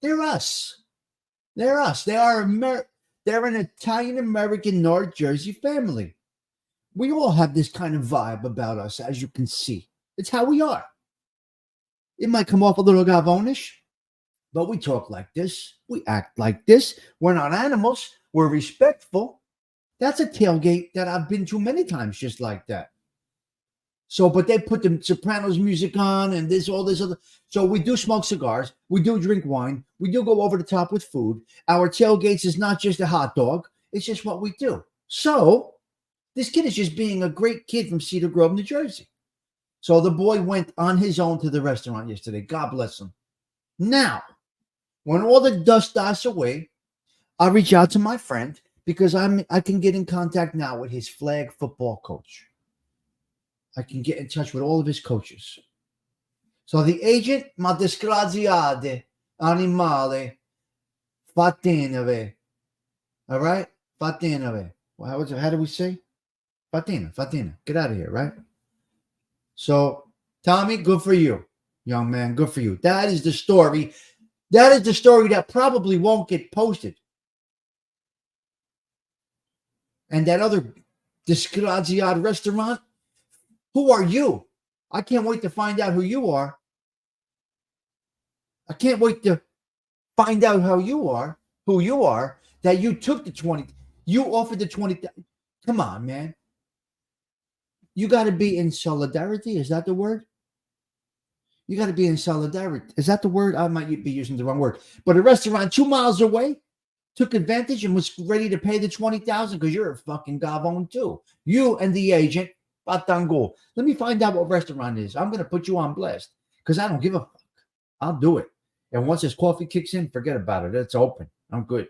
A: They're us. They're us. They're an Italian-American North Jersey family. We all have this kind of vibe about us, as you can see. It's how we are. It might come off a little Gavone-ish, but we talk like this. We act like this. We're not animals. We're respectful. That's a tailgate that I've been to many times just like that. So, but they put the Sopranos music on and all this other. So we do smoke cigars. We do drink wine. We do go over the top with food. Our tailgates is not just a hot dog. It's just what we do. So this kid is just being a great kid from Cedar Grove, New Jersey. So the boy went on his own to the restaurant yesterday. God bless him. Now, when all the dust dies away, I reach out to my friend because I can get in contact now with his flag football coach. I can get in touch with all of his coaches. So the agent, ma disgraziate, animale, fatinave. All right? Fatinave. Well, how do we say? Fatina. Get out of here, right? So, Tommy, good for you, young man. Good for you. That is the story. That is the story that probably won't get posted. And that other disgraziate restaurant, who are you? I can't wait to find out who you are. I can't wait to find out who you are, that you took the 20. You offered the 20. Come on, man. You got to be in solidarity. Is that the word? You got to be in solidarity. Is that the word? I might be using the wrong word. But a restaurant 2 miles away took advantage and was ready to pay the $20,000 because you're a fucking Gavone too. You and the agent. Batango. Let me find out what restaurant it is. I'm going to put you on blast because I don't give a fuck. I'll do it. And once his coffee kicks in, forget about it. It's open. I'm good.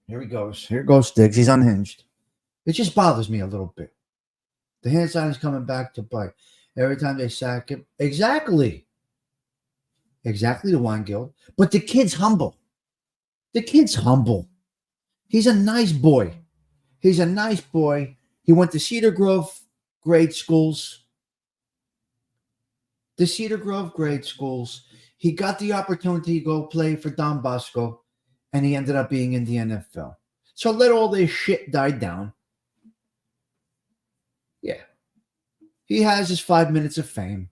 A: Here he goes. Here goes Stiggs. He's unhinged. It just bothers me a little bit. The hand sign is coming back to bite. Every time they sack him. Exactly. Exactly the wine guild. But the kid's humble. The kid's humble. He's a nice boy. He's a nice boy. He went to Cedar Grove grade schools. The Cedar Grove grade schools. He got the opportunity to go play for Don Bosco, and he ended up being in the NFL. So let all this shit die down. Yeah. He has his 5 minutes of fame.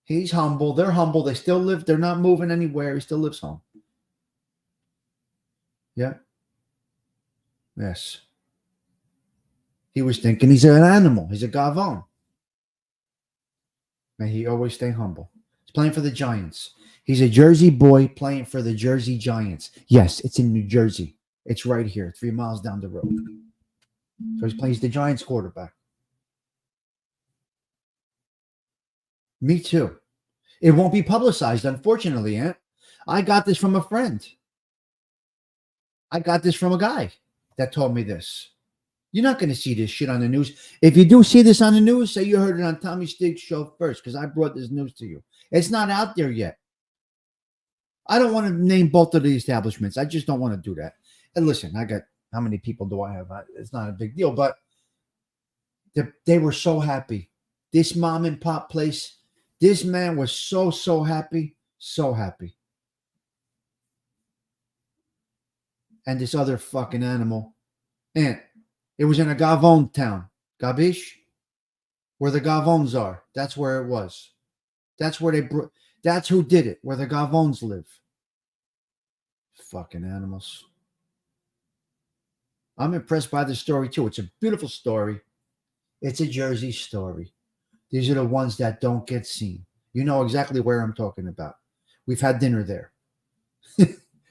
A: He's humble. They're humble. They still live. They're not moving anywhere. He still lives home. Yeah. Yes. He was thinking he's an animal. He's a gavon. May he always stay humble. He's playing for the Giants. He's a Jersey boy playing for the Jersey Giants. Yes, it's in New Jersey. It's right here, 3 miles down the road. So he's playing the Giants quarterback. Me too. It won't be publicized, unfortunately, Aunt. I got this from a friend. I got this from a guy that told me this. You're not going to see this shit on the news. If you do see this on the news, say you heard it on Tommy Stiggs' show first, because I brought this news to you. It's not out there yet. I don't want to name both of the establishments. I just don't want to do that. And listen, I got, how many people do I have? It's not a big deal, but they were so happy. This mom and pop place, this man was so happy, so happy. And this other fucking animal, and it was in a Gavon town. Gabish? Where the Gavons are. That's where it was. That's where that's who did it, where the Gavons live. Fucking animals. I'm impressed by the story too. It's a beautiful story. It's a Jersey story. These are the ones that don't get seen. You know exactly where I'm talking about. We've had dinner there.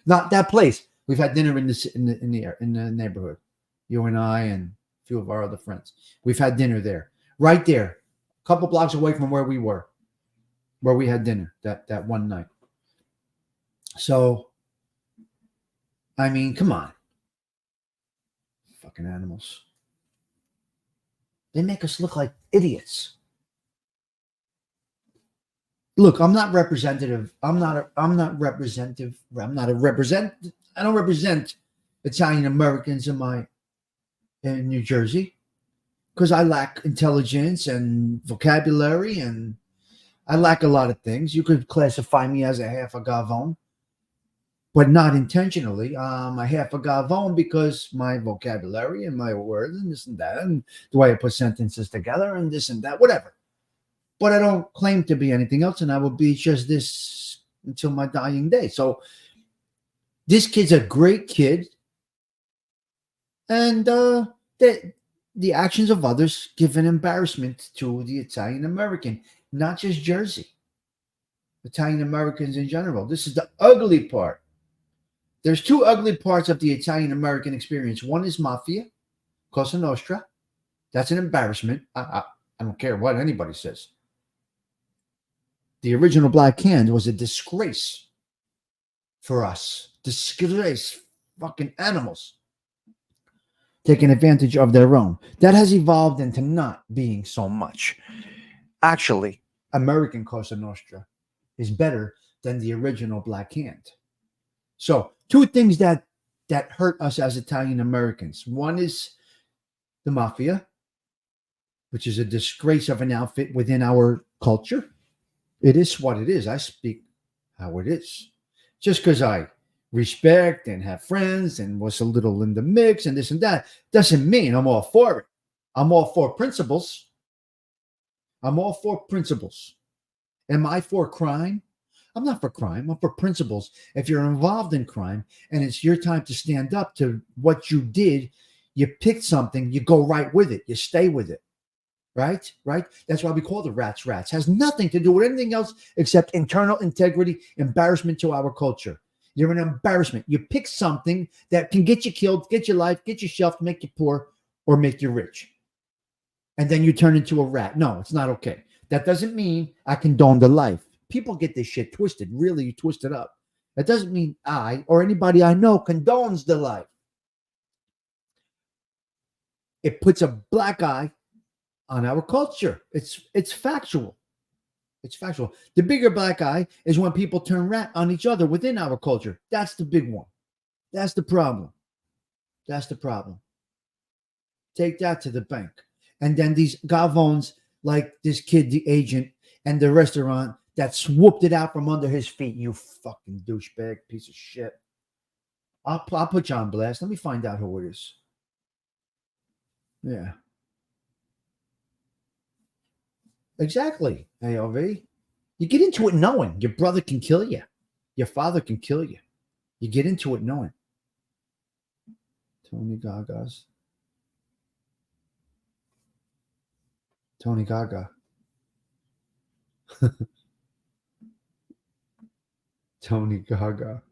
A: Not that place. We've had dinner in the neighborhood. You and I and a few of our other friends. We've had dinner there. Right there. A couple blocks away from where we were. Where we had dinner that one night. So, I mean, come on. Fucking animals. They make us look like idiots. Look, I don't represent Italian Americans in New Jersey because I lack intelligence and vocabulary and I lack a lot of things. You could classify me as a half a Gavon, but not intentionally. I'm a half a Gavon because my vocabulary and my words and this and that and the way I put sentences together and this and that, whatever. But I don't claim to be anything else, and I will be just this until my dying day. So this kid's a great kid, and the actions of others give an embarrassment to the Italian American, not just Jersey. Italian Americans in general. This is the ugly part. There's two ugly parts of the Italian American experience. One is mafia, Cosa Nostra. That's an embarrassment. I don't care what anybody says. The original Black Hand was a disgrace for us. Disgrace. Fucking animals. Taking advantage of their own. That has evolved into not being so much. Actually, American Cosa Nostra is better than the original Black Hand. So, two things that hurt us as Italian Americans. One is the mafia, which is a disgrace of an outfit within our culture. It is what it is. I speak how it is. Just because I respect and have friends and was a little in the mix and this and that doesn't mean I'm all for it. I'm all for principles. I'm all for principles. Am I for crime? I'm not for crime. I'm for principles. If you're involved in crime and it's your time to stand up to what you did, you picked something, you go right with it. You stay with it. Right? That's why we call the rats rats. Has nothing to do with anything else except internal integrity, embarrassment to our culture. You're an embarrassment. You pick something that can get you killed, get your life, get you shelved, make you poor, or make you rich. And then you turn into a rat. No, it's not okay. That doesn't mean I condone the life. People get this shit twisted, really twisted up. That doesn't mean I or anybody I know condones the life. It puts a black eye on our culture. It's factual. It's factual. The bigger black eye is when people turn rat on each other within our culture. That's the big one. That's the problem. That's the problem. Take that to the bank. And then these gavones like this kid, the agent, and the restaurant that swooped it out from under his feet. You fucking douchebag piece of shit. I'll put you on blast. Let me find out who it is. Yeah. Exactly, AOV. You get into it knowing your brother can kill you. Your father can kill you. You get into it knowing. Tony Gaga's. Tony Gaga. Tony Gaga.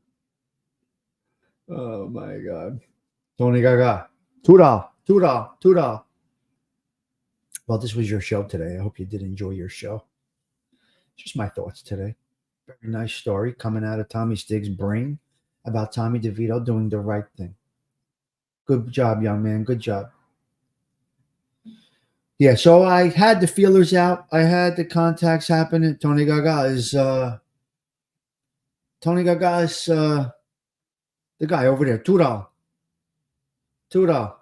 A: Oh my God. Tony Gaga. $2. Well, this was your show today. I hope you did enjoy your show. Just my thoughts today. Very nice story coming out of Tommy Stig's brain about Tommy DeVito doing the right thing. Good job, young man. Good job. Yeah, so I had the feelers out. I had the contacts happen. Tony Gaga is the guy over there. $2.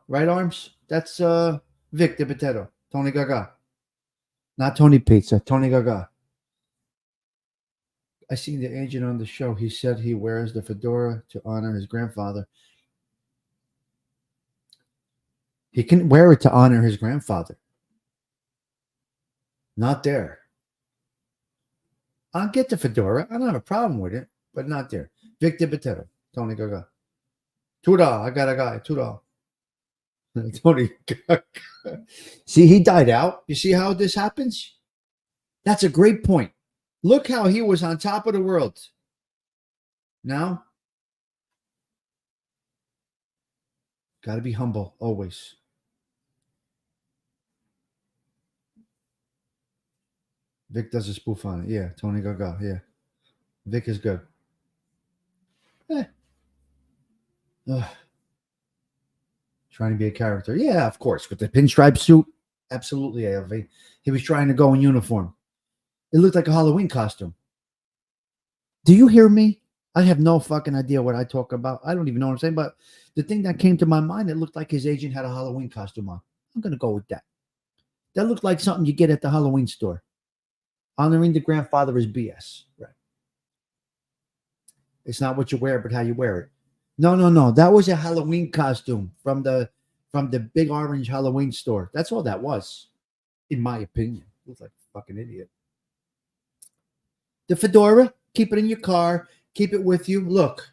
A: Right arms? That's Vic the Potato. Tony Gaga. Not Tony Pizza. Tony Gaga. I seen the agent on the show. He said he wears the fedora to honor his grandfather. He can wear it to honor his grandfather. Not there. I'll get the fedora. I don't have a problem with it, but not there. Victor Potato, Tony Gaga. $2. I got a guy. $2. Tony Gaga. See, he died out. You see how this happens? That's a great point. Look how he was on top of the world. Now, got to be humble always. Vic does a spoof on it. Yeah, Tony Gaga. Yeah. Vic is good. Trying to be a character. Yeah, of course. With the pinstripe suit. Absolutely, ALV. He was trying to go in uniform. It looked like a Halloween costume. Do you hear me? I have no fucking idea what I talk about. I don't even know what I'm saying, but the thing that came to my mind, it looked like his agent had a Halloween costume on. I'm going to go with that. That looked like something you get at the Halloween store. Honoring the grandfather is BS. Right. It's not what you wear, but how you wear it. No. That was a Halloween costume from the big orange Halloween store. That's all that was, in my opinion. Looks like a fucking idiot. The fedora, keep it in your car. Keep it with you. Look,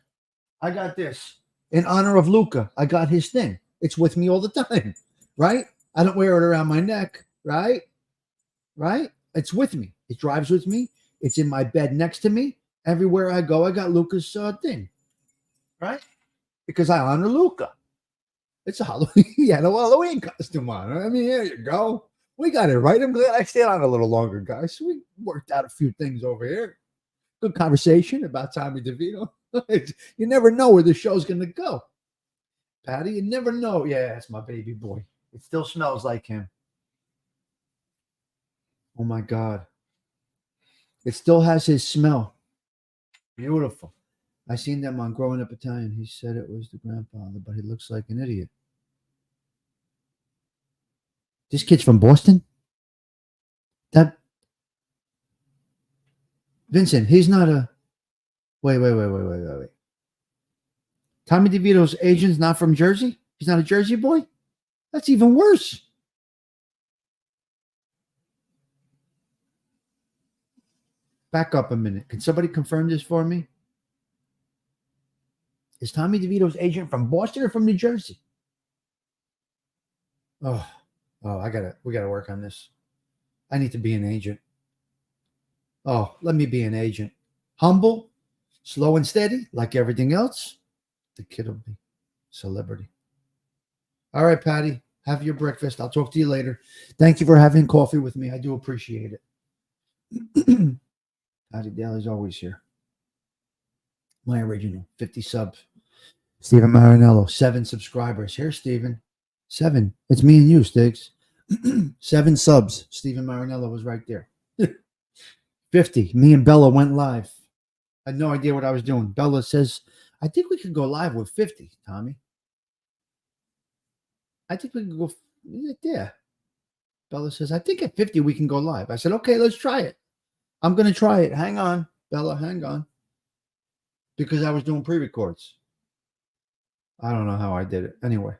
A: I got this. In honor of Luca, I got his thing. It's with me all the time, right? I don't wear it around my neck, right? Right? It's with me. It drives with me. It's in my bed next to me. Everywhere I go, I got Luca's thing, right? Because I honor Luca. It's a Halloween. He had a Halloween costume on. I mean, here you go. We got it right. I'm glad I stayed on a little longer, guys. We worked out a few things over here. Good conversation about Tommy DeVito. You never know where the show's going to go. Patty, you never know. Yeah, it's my baby boy. It still smells like him. Oh, my God. It still has his smell. Beautiful. I seen them on Growing Up Italian. He said it was the grandfather, but he looks like an idiot. This kid's from Boston? Vincent, he's not a... Wait. Tommy DeVito's agent's not from Jersey? He's not a Jersey boy? That's even worse. Back up a minute. Can somebody confirm this for me? Is Tommy DeVito's agent from Boston or from New Jersey? Oh, we gotta work on this. I need to be an agent. Oh, let me be an agent. Humble, slow and steady, like everything else. The kid will be celebrity. All right, Patty, have your breakfast. I'll talk to you later. Thank you for having coffee with me. I do appreciate it. Patty Daly's always here. My original 50 subs. Stephen Marinello, 7 subscribers. Here, Stephen. 7. It's me and you, Stiggs. 7 subs. Stephen Marinello was right there. 50. Me and Bella went live. I had no idea what I was doing. Bella says, I think we could go live with 50, Tommy. I think we can go. Yeah. Bella says, I think at 50 we can go live. I said, okay, let's try it. I'm going to try it. Hang on, Bella, hang on. Because I was doing pre-records. I don't know how I did it. Anyway,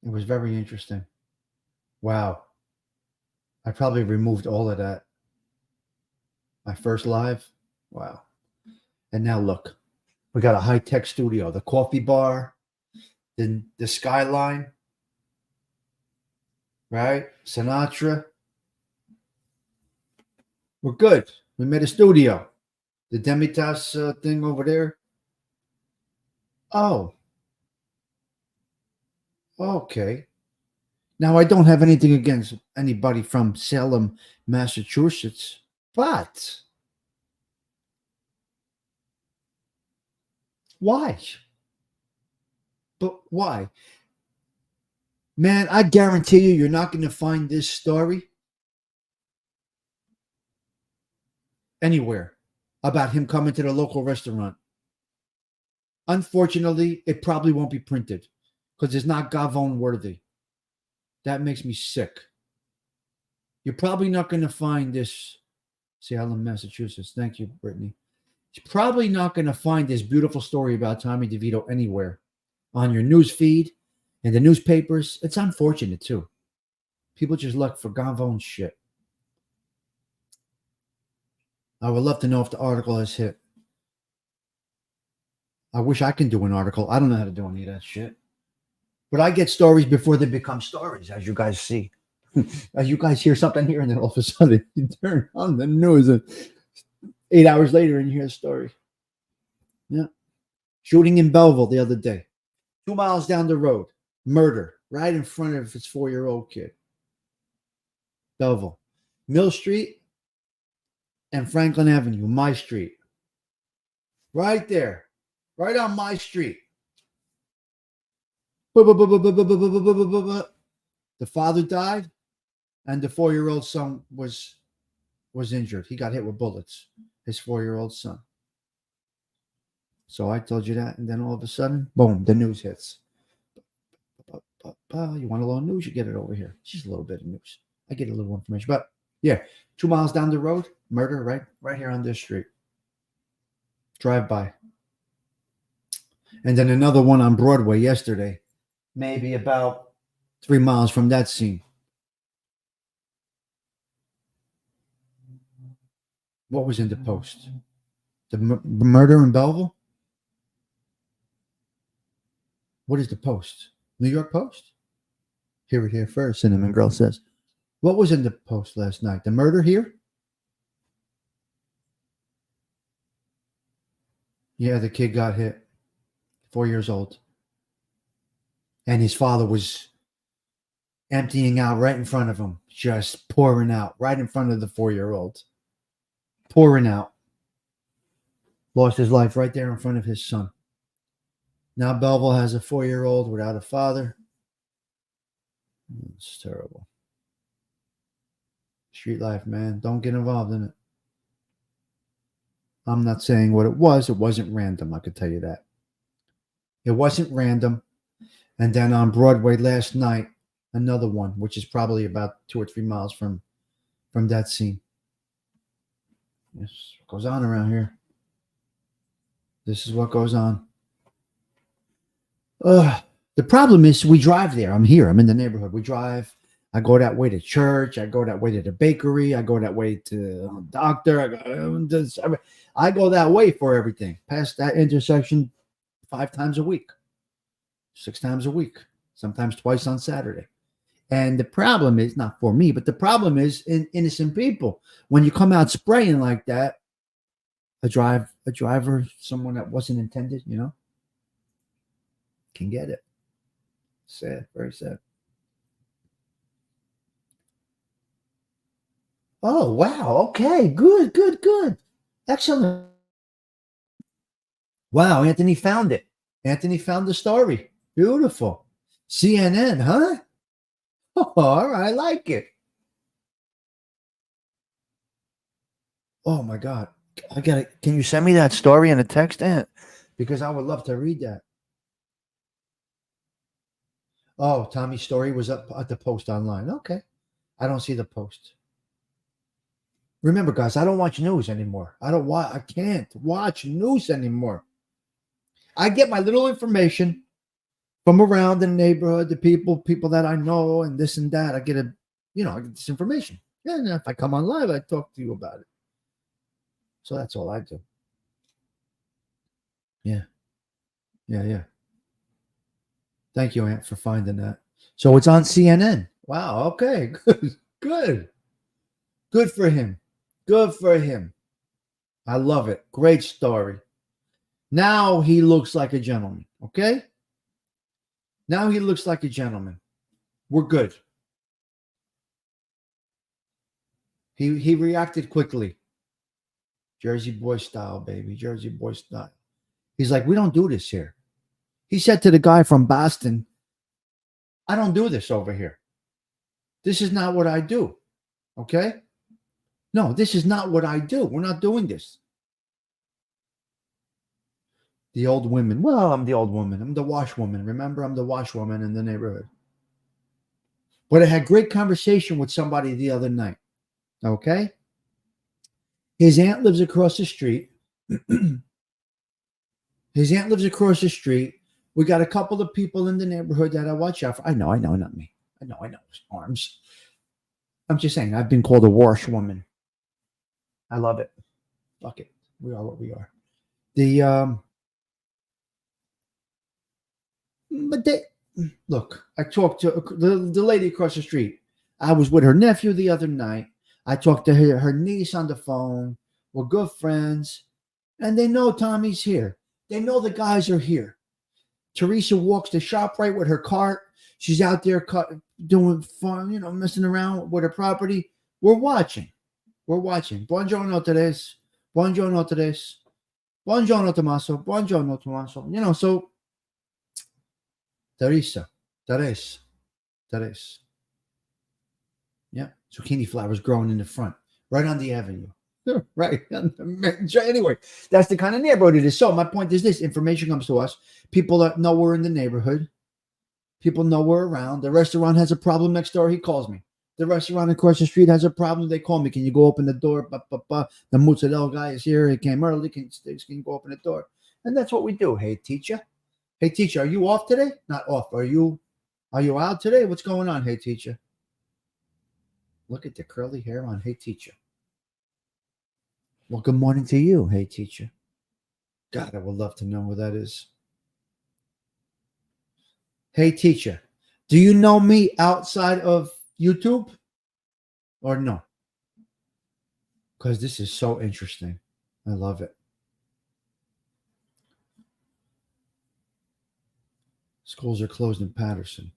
A: it was very interesting. Wow. I probably removed all of that. My first live. Wow. And now look, we got a high-tech studio, the coffee bar, the skyline, right? Sinatra. We're good. We made a studio. The Demitas thing over there. Oh. Okay. Now, I don't have anything against anybody from Salem, Massachusetts, but why? But why? Man, I guarantee you're not going to find this story anywhere about him coming to the local restaurant. Unfortunately, it probably won't be printed because it's not Gavone worthy. That makes me sick. You're probably not going to find this. Salem, Massachusetts. Thank you, Brittany. You're probably not going to find this beautiful story about Tommy DeVito anywhere on your news feed and the newspapers. It's unfortunate, too. People just look for Gavone shit. I would love to know if the article has hit. I wish I can do an article. I don't know how to do any of that shit. But I get stories before they become stories, as you guys see. As you guys hear something here, and then all of a sudden you turn on the news, and 8 hours later, and you hear a story. Yeah. Shooting in Belleville the other day. 2 miles down the road. Murder right in front of his 4-year-old kid. Belleville. Mill Street and Franklin Avenue, my street. Right there. Right on my street. The father died, and the 4-year-old son was injured. He got hit with bullets. His 4-year-old son. So I told you that, and then all of a sudden, boom, the news hits. You want a little news? You get it over here. Just a little bit of news. I get a little information, but yeah, 2 miles down the road, murder right here on this street. Drive by, and then another one on Broadway yesterday. Maybe about 3 miles from that scene. What was in the Post? The murder in Belleville? What is the Post? New York Post? Hear it here first, Cinnamon Girl says. What was in the Post last night? The murder here? Yeah, the kid got hit. 4 years old. And his father was emptying out right in front of him, just pouring out right in front of the 4-year-old. Pouring out. Lost his life right there in front of his son. Now Belleville has a 4-year-old without a father. It's terrible. Street life, man. Don't get involved in it. I'm not saying what it was. It wasn't random. I could tell you that. It wasn't random. And then on Broadway last night, another one, which is probably about 2 or 3 miles from that scene. This goes on around here. This is what goes on. The problem is we drive there. I'm here. I'm in the neighborhood. We drive. I go that way to church. I go that way to the bakery. I go that way to the doctor. I go that way for everything. Past that intersection 5 times a week, 6 times a week, sometimes twice on Saturday. And the problem is, not for me, but the problem is in innocent people. When you come out spraying like that, a driver, someone that wasn't intended, can get it. Sad, very sad. Oh, wow. Okay. Good, good, good. Excellent. Wow. Anthony found it. Anthony found the story. Beautiful. CNN, huh? Oh, all right. I like it. Oh, my God. I got it. Can you send me that story in a text, Ant? Because I would love to read that. Oh, Tommy's story was up at the post online. Okay. I don't see the post. Remember, guys, I don't watch news anymore. I can't watch news anymore. I get my little information from around the neighborhood, the people that I know, and this and that. I get I get this information. And if I come on live, I talk to you about it. So that's all I do. Yeah. Yeah, yeah. Thank you, Aunt, for finding that. So it's on CNN. Wow. Okay. Good. Good. Good for him. Good for him. I love it. Great story. Now he looks like a gentleman. Okay. Now he looks like a gentleman. We're good. He reacted quickly. Jersey boy style, baby. Jersey boy style. He's like, we don't do this here. He said to the guy from Boston, I don't do this over here. This is not what I do. Okay? No, this is not what I do. We're not doing this. The old women. Well, I'm the old woman. I'm the washwoman. Remember, I'm the washwoman in the neighborhood. But I had great conversation with somebody the other night. Okay? His aunt lives across the street. His aunt lives across the street. We got a couple of people in the neighborhood that I watch out for. I know, not me. I know. Arms. I'm just saying, I've been called a washwoman. I love it. Fuck it. We are what we are. But they look. I talked to the lady across the street. I was with her nephew the other night. I talked to her niece on the phone. We're good friends, and they know Tommy's here. They know the guys are here. Teresa walks the shop right with her cart. She's out there doing fun, messing around with her property. We're watching. We're watching. Buongiorno tres. Buongiorno tres. Buongiorno Tommaso. Buongiorno Tommaso. So Teresa. Teres. Yeah. Zucchini flowers growing in the front, right on the avenue. Right. Anyway, that's the kind of neighborhood it is. So my point is this: information comes to us. People that know we're in the neighborhood. People know we're around. The restaurant has a problem next door. He calls me. The restaurant across the street has a problem. They call me. Can you go open the door? The mozzarella guy is here. He came early. Can you go open the door? And that's what we do. Hey, teacher. Hey, teacher, are you off today? Not off. Are you out today? What's going on? Hey, teacher. Look at the curly hair on Hey, teacher. Well, good morning to you. Hey, teacher. God, I would love to know who that is. Hey, teacher, do you know me outside of YouTube or no? Because this is so interesting. I love it. Schools are closed in Patterson.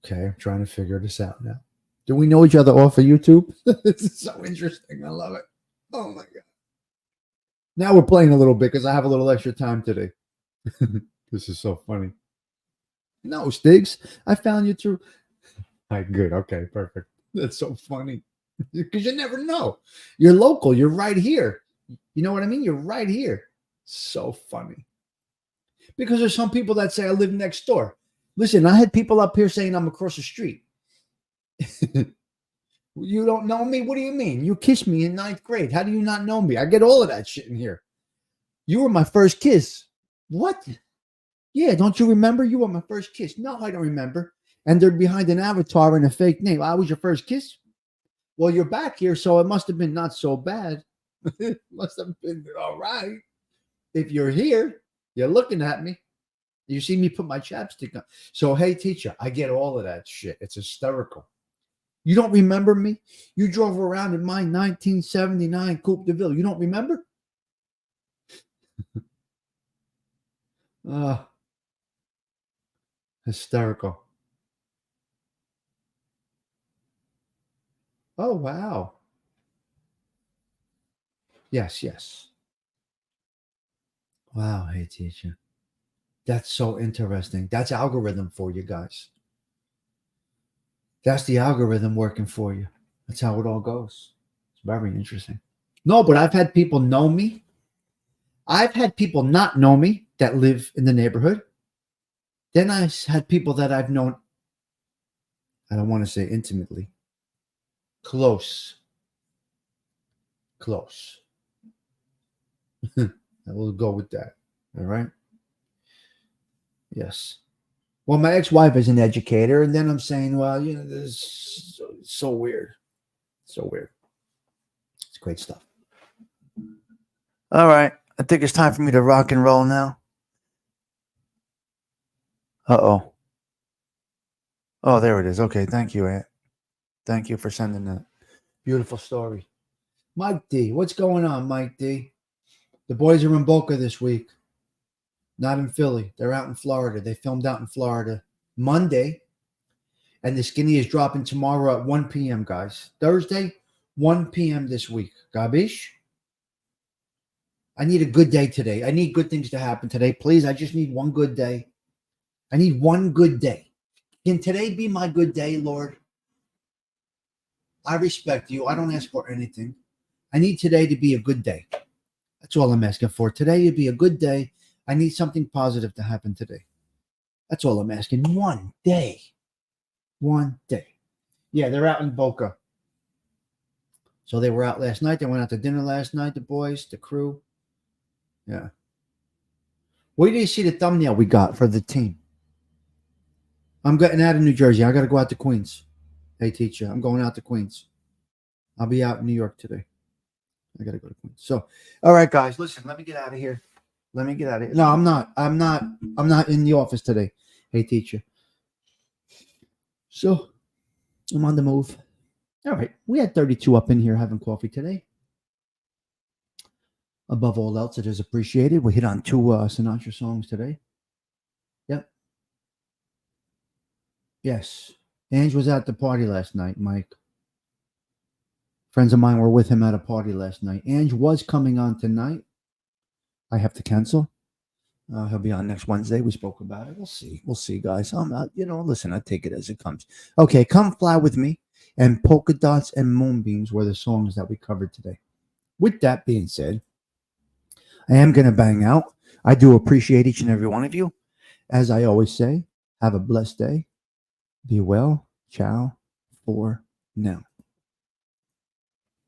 A: Okay, I'm trying to figure this out now. Do we know each other off of YouTube? This is so interesting. I love it. Oh, my God. Now we're playing a little bit because I have a little extra time today. This is so funny. No, Stiggs, I found you through. All right, good. Okay, perfect. That's so funny because you never know. You're local. You're right here. You know what I mean? You're right here. So funny. Because there's some people that say I live next door. Listen, I had people up here saying I'm across the street. You don't know me? What do you mean? You kissed me in 9th grade. How do you not know me? I get all of that shit in here. You were my first kiss. What? Yeah, don't you remember? You were my first kiss. No, I don't remember. And they're behind an avatar and a fake name. I was your first kiss? Well, you're back here, so it must have been not so bad. It must have been all right. If you're here, you're looking at me. You see me put my chapstick on. So, hey, teacher, I get all of that shit. It's hysterical. You don't remember me? You drove around in my 1979 Coupe de Ville. You don't remember? Hysterical. Oh, wow. Yes, yes. Wow. Hey, teacher. That's so interesting. That's algorithm for you guys. That's the algorithm working for you. That's how it all goes. It's very interesting. No, but I've had people know me. I've had people not know me that live in the neighborhood. Then I had people that I've known, I don't want to say intimately, close. Close. I will go with that. All right. Yes. Well, my ex-wife is an educator, and then I'm saying, well, this is so weird. So weird. It's great stuff. All right. I think it's time for me to rock and roll now. Uh-oh. Oh, there it is. Okay. Thank you, Aunt. Thank you for sending that beautiful story. Mike D. What's going on, Mike D? The boys are in Boca this week. Not in Philly. They're out in Florida. They filmed out in Florida Monday. And the skinny is dropping tomorrow at 1 p.m., guys. Thursday, 1 p.m. this week. Gabish? I need a good day today. I need good things to happen today. Please, I just need one good day. I need one good day. Can today be my good day, Lord? I respect you. I don't ask for anything. I need today to be a good day. That's all I'm asking for. Today to be a good day. I need something positive to happen today. That's all I'm asking. One day. One day. Yeah, they're out in Boca. So they were out last night. They went out to dinner last night, the boys, the crew. Yeah. Where do you see the thumbnail we got for the team? I'm getting out of New Jersey. I got to go out to Queens. Hey, teacher, I'm going out to Queens. I'll be out in New York today. I got to go to Queens. So, all right, guys, listen, let me get out of here. Let me get out of here. No, I'm not. I'm not in the office today. Hey, teacher. So, I'm on the move. All right. We had 32 up in here having coffee today. Above all else, it is appreciated. We hit on 2 Sinatra songs today. Yep. Yes. Ange was at the party last night, Mike. Friends of mine were with him at a party last night. Ange was coming on tonight. I have to cancel. He'll be on next Wednesday. We spoke about it. We'll see. We'll see, guys. I'm not, listen, I take it as it comes. Okay, Come Fly With Me and Polka Dots and Moonbeams were the songs that we covered today. With that being said, I am going to bang out. I do appreciate each and every one of you. As I always say, have a blessed day. Be well. Ciao for now.